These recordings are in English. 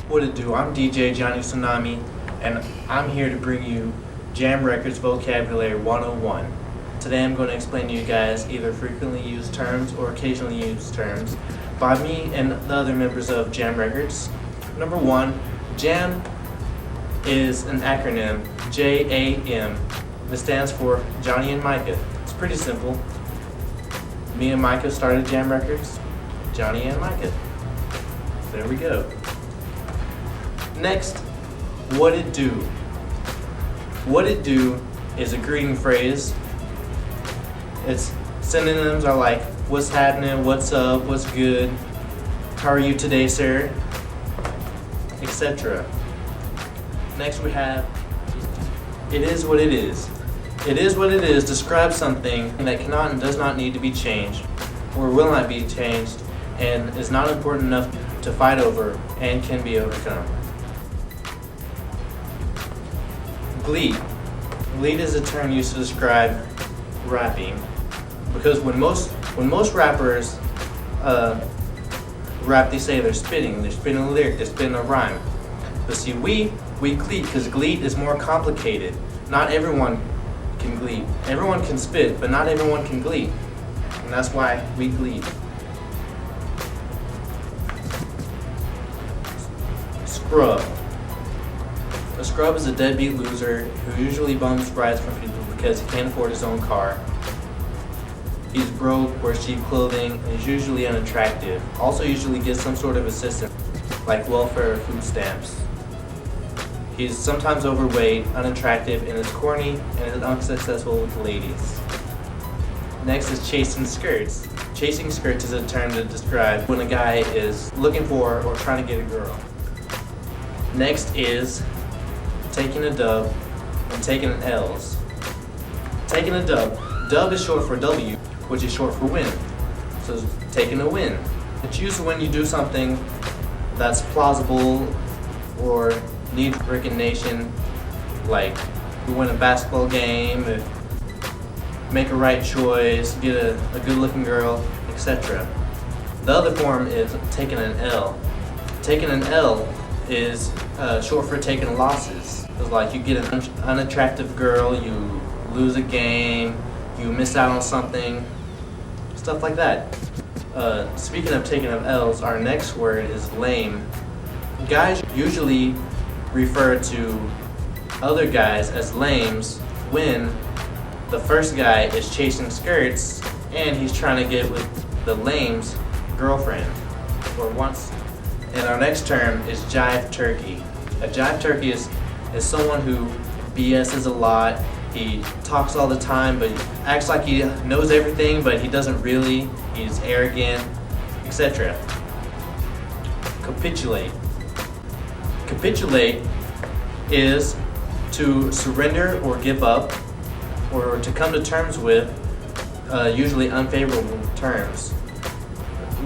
What it do? I'm DJ Johnny Tsunami, and I'm here to bring you Jam Records Vocabulary 101. Today I'm going to explain to you guys either frequently used terms or occasionally used terms by me and the other members of Jam Records. Number one, Jam is an acronym, J-A-M. This stands for Johnny and Micah. It's pretty simple. Me and Micah started Jam Records, Johnny and Micah. There we go. Next, what it do? What it do is a greeting phrase. Its synonyms are like, what's happening, what's up, what's good, how are you today, sir, etc. Next we have, it is what it is. It is what it is describes something that cannot and does not need to be changed, or will not be changed, and is not important enough to fight over and can be overcome. Gleed. Gleed is a term used to describe rapping, because when most rappers rap, they say they're spitting a lyric, they're spitting a rhyme. But see, we gleed because gleed is more complicated. Not everyone can gleed. Everyone can spit, but not everyone can gleed, and that's why we gleed. Scrub. A scrub is a deadbeat loser who usually bums rides from people because he can't afford his own car. He's broke, wears cheap clothing, and is usually unattractive. Also usually gets some sort of assistance, like welfare or food stamps. He's sometimes overweight, unattractive, and is corny, and is unsuccessful with ladies. Next is chasing skirts. Chasing skirts is a term to describe when a guy is looking for or trying to get a girl. Next is taking a dub and taking an L's. Taking a dub. Dub is short for W, which is short for win. So taking a win. It's used when you do something that's plausible or needs recognition, like you win a basketball game, make a right choice, get a good looking girl, etc. The other form is taking an L. Taking an L is short for taking losses. It's like you get an unattractive girl, you lose a game, you miss out on something, stuff like that. Speaking of taking of L's, our next word is lame. Guys usually refer to other guys as lames when the first guy is chasing skirts and he's trying to get with the lame's girlfriend or wants. And our next term is jive turkey. A jive turkey is someone who BS's a lot. He talks all the time, but acts like he knows everything, but he doesn't really. He's arrogant, etc. Capitulate. Capitulate is to surrender or give up, or to come to terms with usually unfavorable terms.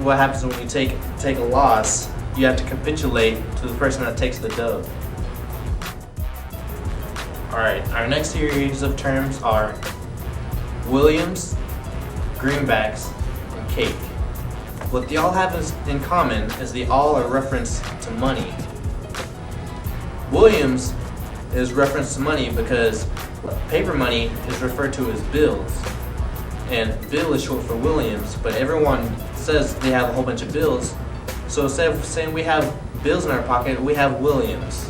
What happens when you take a loss? You have to capitulate to the person that takes the dub. Alright, our next series of terms are Williams, greenbacks, and cake. What they all have in common is they all are reference to money. Williams is reference to money because paper money is referred to as bills. And bill is short for Williams, but everyone says they have a whole bunch of bills. So instead of saying we have bills in our pocket, we have Williams.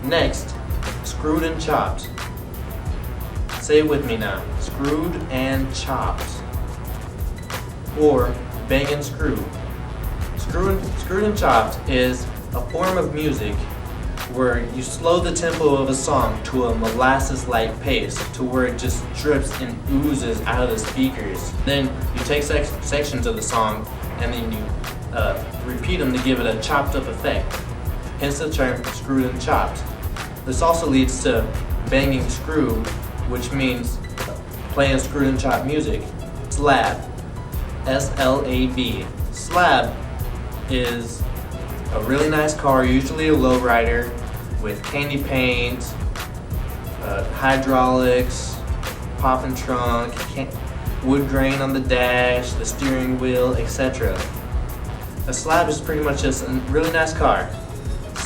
Next, screwed and chopped. Say it with me now. Screwed and chopped. Or bang and screw. Screwed and chopped is a form of music where you slow the tempo of a song to a molasses-like pace to where it just drips and oozes out of the speakers. Then you take sections of the song and then you repeat them to give it a chopped up effect. Hence the term screwed and chopped. This also leads to banging screw, which means playing screwed and chopped music. Slab. S-L-A-B. Slab is a really nice car, usually a lowrider, with candy paint, hydraulics, popping trunk, wood grain on the dash, the steering wheel, etc. A slab is pretty much just a really nice car.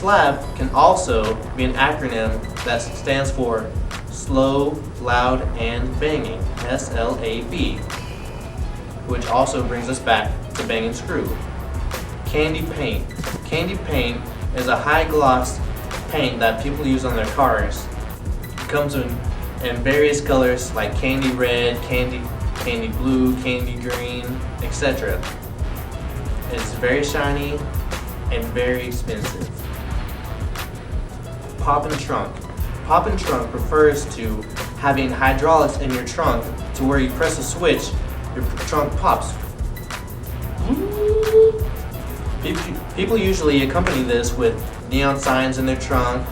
SLAB can also be an acronym that stands for Slow, Loud, and Banging, SLAB, which also brings us back to Bang and Screw. Candy paint. Candy paint is a high gloss paint that people use on their cars. It comes in various colors like candy red, candy blue, candy green, etc. It's very shiny and very expensive. Pop and trunk. Pop and trunk refers to having hydraulics in your trunk to where you press a switch, your trunk pops. People usually accompany this with neon signs in their trunk.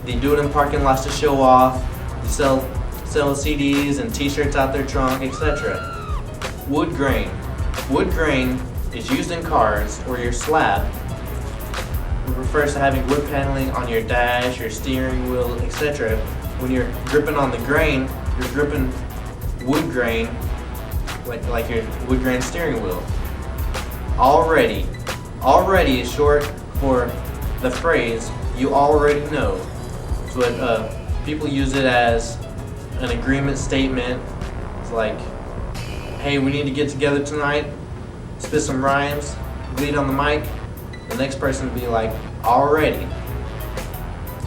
They do it in parking lots to show off. They sell CDs and t-shirts out their trunk, etc. Wood grain. Wood grain is used in cars or your slab. It refers to having wood paneling on your dash, your steering wheel, etc. When you're gripping on the grain, you're gripping wood grain like your wood grain steering wheel. Already. Already is short for the phrase you already know. So people use it as an agreement statement. It's like, hey, we need to get together tonight, spit some rhymes, bleed on the mic. The next person will be like, already.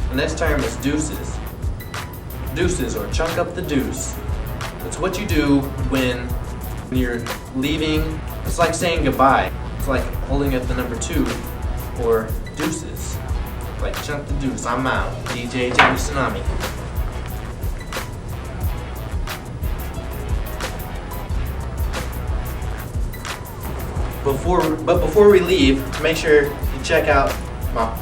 The next term is deuces. Deuces, or chunk up the deuce. It's what you do when you're leaving. It's like saying goodbye. It's like holding up the number 2, or deuces. Like chunk the deuce, I'm out. DJ Jamie Tsunami. Before we leave, make sure you check out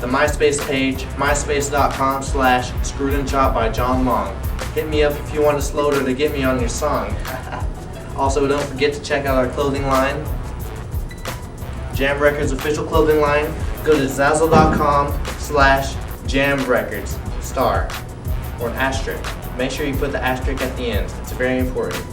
the MySpace page, myspace.com/screwedandchopped by John Long. Hit me up if you want a sloater to get me on your song. Also, don't forget to check out our clothing line, Jam Records official clothing line. Go to Zazzle.com/jamrecords, star, or an asterisk. Make sure you put the asterisk at the end. It's very important.